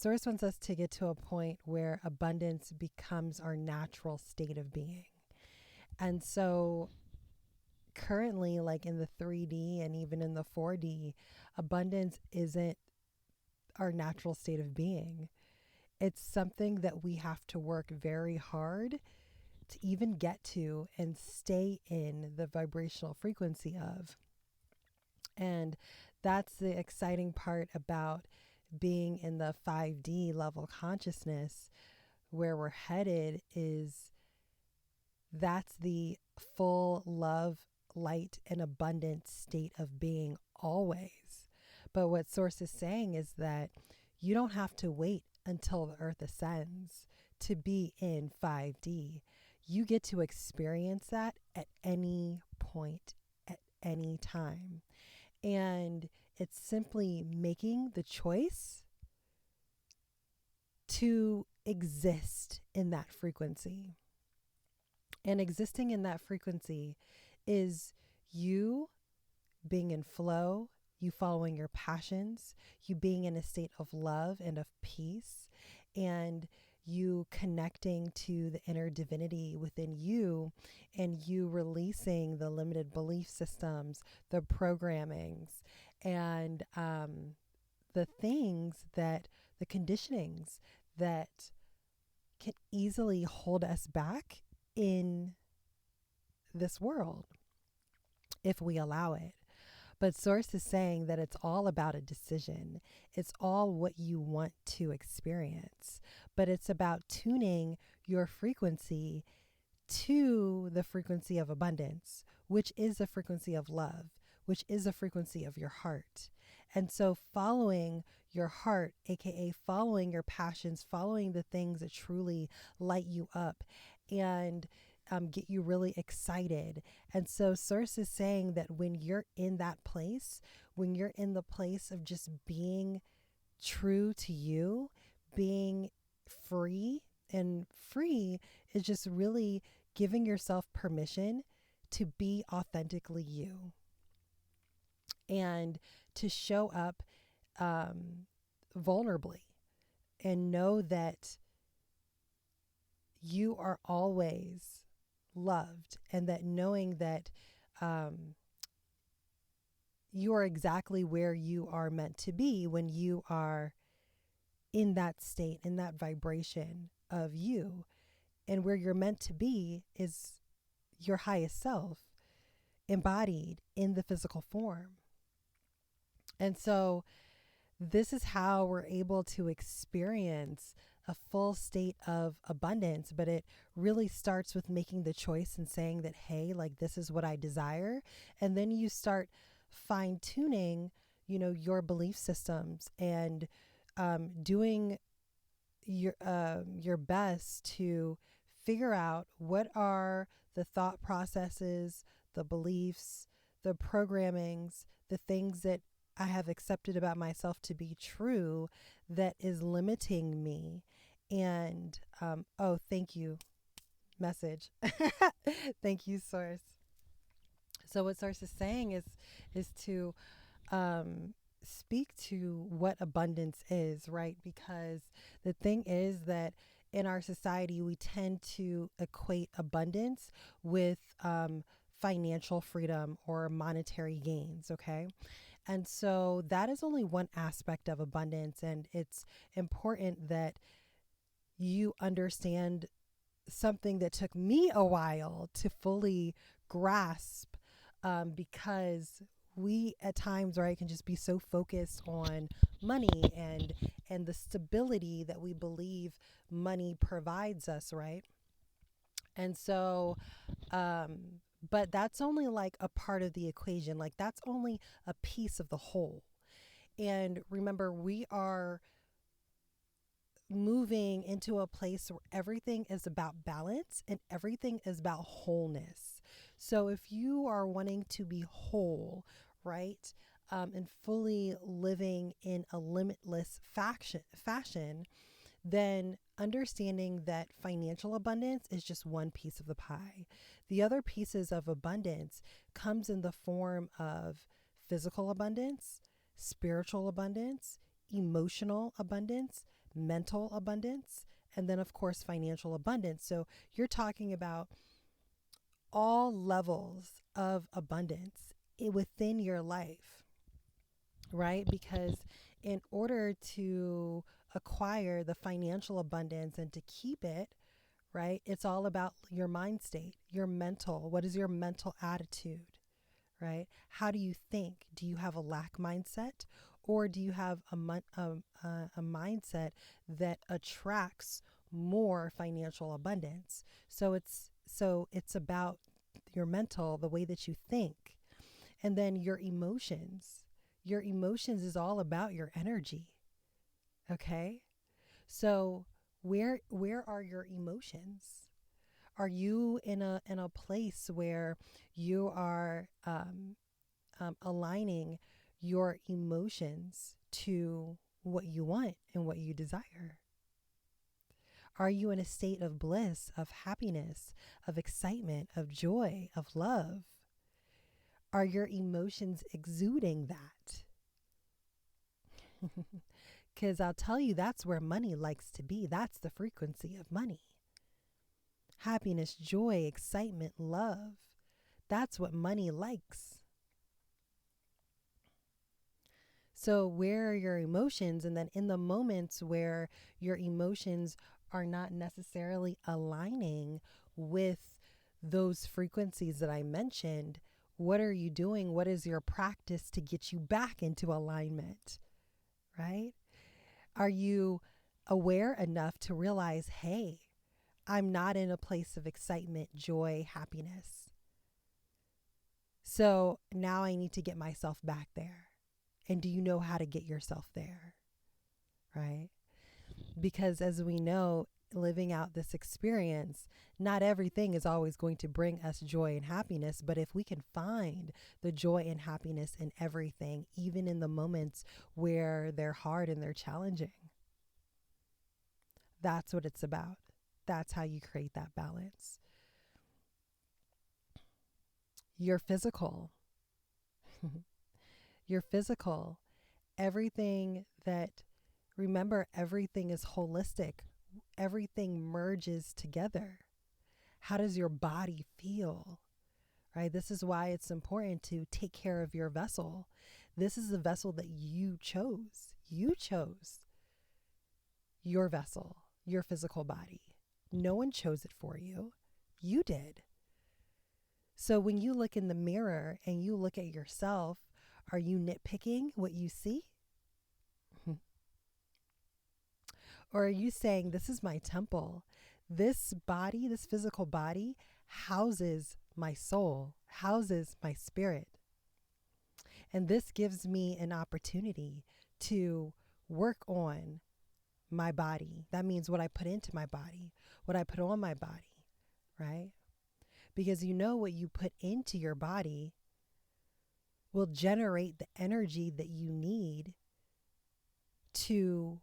Source wants us to get to a point where abundance becomes our natural state of being. And so currently, like in the 3D and even in the 4D, abundance isn't our natural state of being. It's something that we have to work very hard to even get to and stay in the vibrational frequency of. And that's the exciting part about being in the 5D level consciousness, where we're headed, is that's the full love, light, and abundant state of being always. But what Source is saying is that you don't have to wait until the earth ascends to be in 5D. You get to experience that at any point, at any time. And it's simply making the choice to exist in that frequency. And existing in that frequency is you being in flow, you following your passions, you being in a state of love and of peace, and you connecting to the inner divinity within you, and you releasing the limited belief systems, the programmings, and the things that, the conditionings that can easily hold us back in this world if we allow it. But Source is saying that it's all about a decision. It's all what you want to experience. But it's about tuning your frequency to the frequency of abundance, which is the frequency of love, which is the frequency of your heart. And so following your heart, aka following your passions, following the things that truly light you up and get you really excited. And so Source is saying that when you're in that place, when you're in the place of just being true to you, being free, and free is just really giving yourself permission to be authentically you and to show up vulnerably and know that you are always loved, and that knowing that you are exactly where you are meant to be when you are in that state, in that vibration of you. And where you're meant to be is your highest self embodied in the physical form. And so this is how we're able to experience a full state of abundance, but it really starts with making the choice and saying that, hey, like, this is what I desire. And then you start fine tuning, your belief systems and doing your best to figure out what are the thought processes, the beliefs, the programmings, the things that I have accepted about myself to be true that is limiting me. And, oh, thank you, message. Thank you, Source. So what Source is saying is to speak to what abundance is, right? Because the thing is that in our society, we tend to equate abundance with financial freedom or monetary gains, okay? And so that is only one aspect of abundance. And it's important that you understand something that took me a while to fully grasp, because we at times, right, can just be so focused on money and the stability that we believe money provides us, right? And so, but that's only like a part of the equation. Like, that's only a piece of the whole. And remember, we are moving into a place where everything is about balance and everything is about wholeness. So if you are wanting to be whole, right, and fully living in a limitless fashion, then understanding that financial abundance is just one piece of the pie. The other pieces of abundance comes in the form of physical abundance, spiritual abundance, emotional abundance, mental abundance, and then, of course, financial abundance. So you're talking about all levels of abundance within your life, right? Because in order to acquire the financial abundance and to keep it, right, it's all about your mind state, your mental. What is your mental attitude, right? How do you think? Do you have a lack mindset, or do you have a mindset that attracts more financial abundance? So it's about your mental, the way that you think, and then your emotions. Your emotions is all about your energy. Okay? So where are your emotions? Are you in a place where you are aligning your emotions to what you want and what you desire? Are you in a state of bliss, of happiness, of excitement, of joy, of love? Are your emotions exuding that? Because I'll tell you, that's where money likes to be. That's the frequency of money. Happiness, joy, excitement, love. That's what money likes. So where are your emotions? And then in the moments where your emotions are not necessarily aligning with those frequencies that I mentioned, what are you doing? What is your practice to get you back into alignment, right? Are you aware enough to realize, hey, I'm not in a place of excitement, joy, happiness. So now I need to get myself back there. And do you know how to get yourself there? Right? Because as we know, living out this experience, not everything is always going to bring us joy and happiness. But if we can find the joy and happiness in everything, even in the moments where they're hard and they're challenging, that's what it's about. That's how you create that balance. Your physical, your physical, everything that, remember, everything is holistic. Everything merges together. How does your body feel? Right? This is why it's important to take care of your vessel. This is the vessel that you chose. You chose your vessel, your physical body. No one chose it for you. You did. So when you look in the mirror and you look at yourself, are you nitpicking what you see? Or are you saying, this is my temple? This body, this physical body, houses my soul, houses my spirit. And this gives me an opportunity to work on my body. That means what I put into my body, what I put on my body, right? Because you know what you put into your body will generate the energy that you need to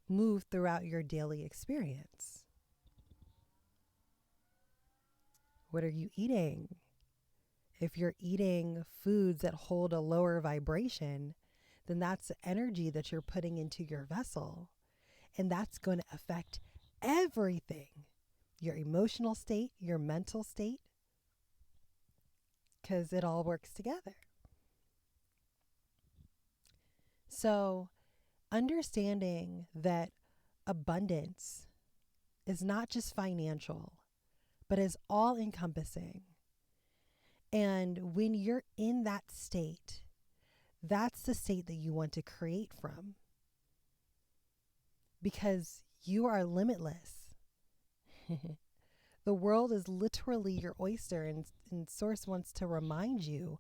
move throughout your daily experience. What are you eating? If you're eating foods that hold a lower vibration, then that's the energy that you're putting into your vessel. And that's going to affect everything. Your emotional state, your mental state, because it all works together. So understanding that abundance is not just financial, but is all encompassing. And when you're in that state, that's the state that you want to create from. Because you are limitless. The world is literally your oyster, and Source wants to remind you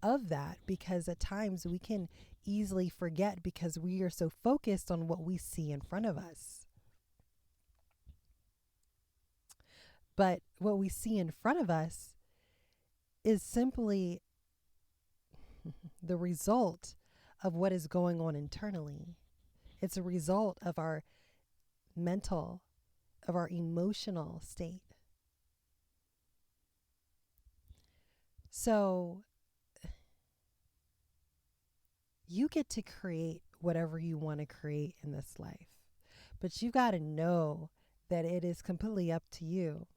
of that, because at times we can easily forget because we are so focused on what we see in front of us. But what we see in front of us is simply the result of what is going on internally. It's a result of our mental, of our emotional state. So you get to create whatever you want to create in this life. But you got to know that it is completely up to you.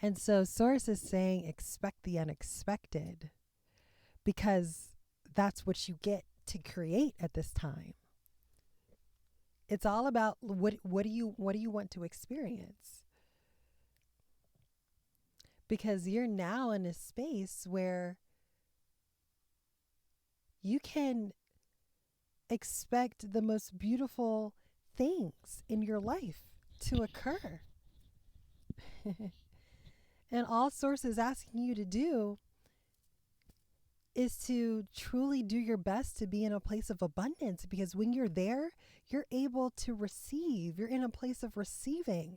And so Source is saying expect the unexpected, because that's what you get to create at this time. It's all about what do you want to experience? Because you're now in a space where you can expect the most beautiful things in your life to occur. And all Source is asking you to do is to truly do your best to be in a place of abundance, because when you're there, you're able to receive. You're in a place of receiving.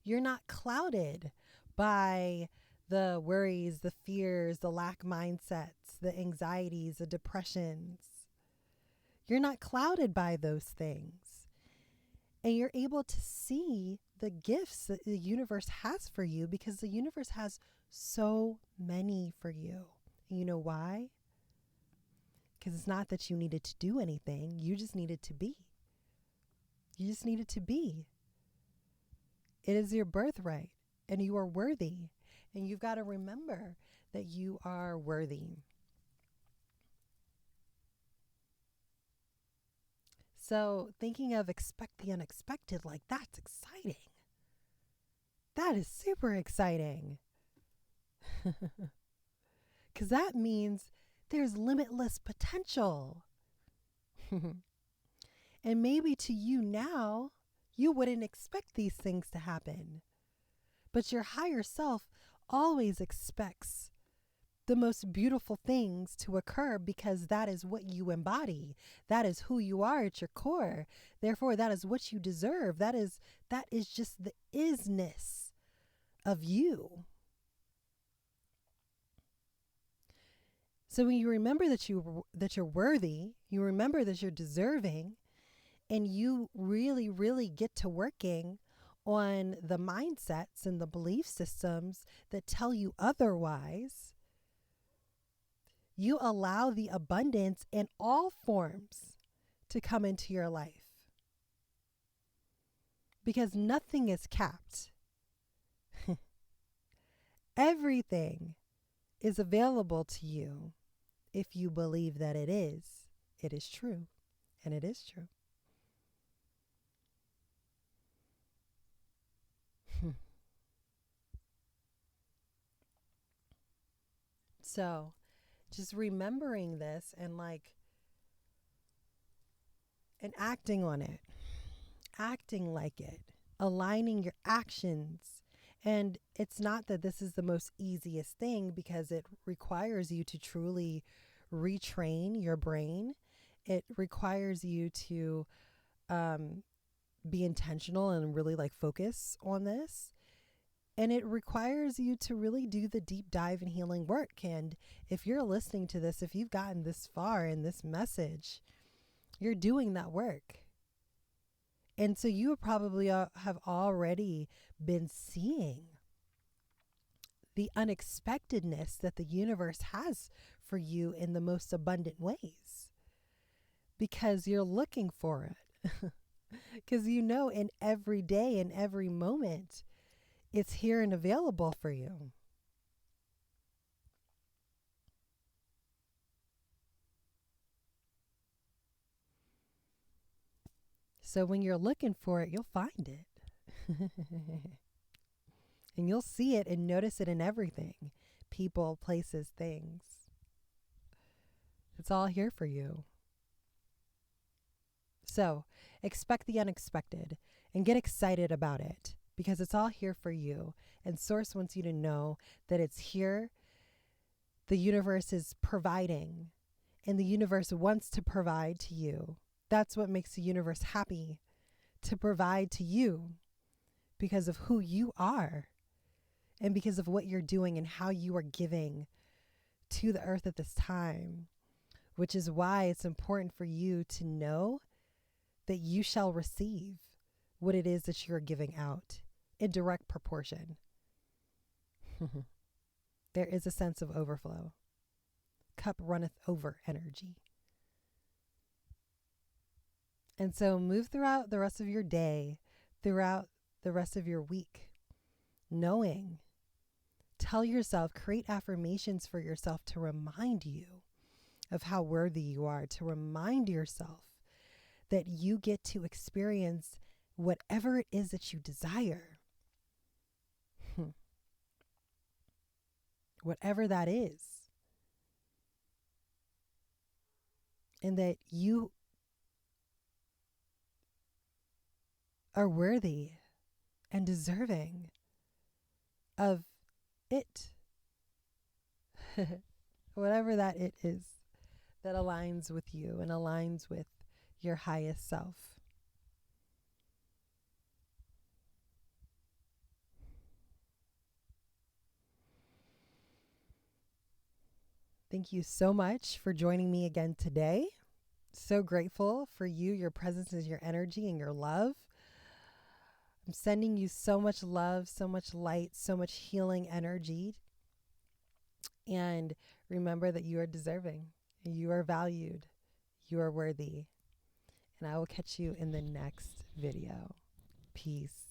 You're not clouded by the worries, the fears, the lack mindsets, the anxieties, the depressions. You're not clouded by those things. And you're able to see the gifts that the universe has for you, because the universe has so many for you. And you know why? Because it's not that you needed to do anything. You just needed to be. You just needed to be. It is your birthright, and you are worthy. And you've got to remember that you are worthy. So thinking of expect the unexpected, like that's exciting. That is super exciting. Because that means there's limitless potential. And maybe to you now, you wouldn't expect these things to happen. But your higher self always expects the most beautiful things to occur, because that is what you embody. That is who you are at your core. Therefore, that is what you deserve. That is just the isness of you. So when you remember that you're worthy, you remember that you're deserving, and you really, really get to working on the mindsets and the belief systems that tell you otherwise, you allow the abundance in all forms to come into your life. Because nothing is capped. Everything is available to you if you believe that it is. It is true. And it is true. So just remembering this and acting on it, acting like it, aligning your actions. And it's not that this is the most easiest thing, because it requires you to truly retrain your brain. It requires you to be intentional and really focus on this. And it requires you to really do the deep dive and healing work. And if you're listening to this, if you've gotten this far in this message, you're doing that work. And so you probably have already been seeing the unexpectedness that the universe has for you in the most abundant ways, because you're looking for it. Because in every day, in every moment, it's here and available for you. So when you're looking for it, you'll find it. And you'll see it and notice it in everything. People, places, things. It's all here for you. So expect the unexpected and get excited about it, because it's all here for you. And Source wants you to know that it's here. The universe is providing, and the universe wants to provide to you. That's what makes the universe happy, to provide to you, because of who you are and because of what you're doing and how you are giving to the earth at this time, which is why it's important for you to know that you shall receive what it is that you're giving out in direct proportion. There is a sense of overflow. Cup runneth over energy. And so move throughout the rest of your day, throughout the rest of your week, knowing, tell yourself, create affirmations for yourself to remind you of how worthy you are, to remind yourself that you get to experience whatever it is that you desire. Whatever that is. And that you are worthy and deserving of it. Whatever that it is that aligns with you and aligns with your highest self. Thank you so much for joining me again today. So grateful for you, your presence and your energy and your love. I'm sending you so much love, so much light, so much healing energy. And remember that you are deserving, you are valued, you are worthy. And I will catch you in the next video. Peace.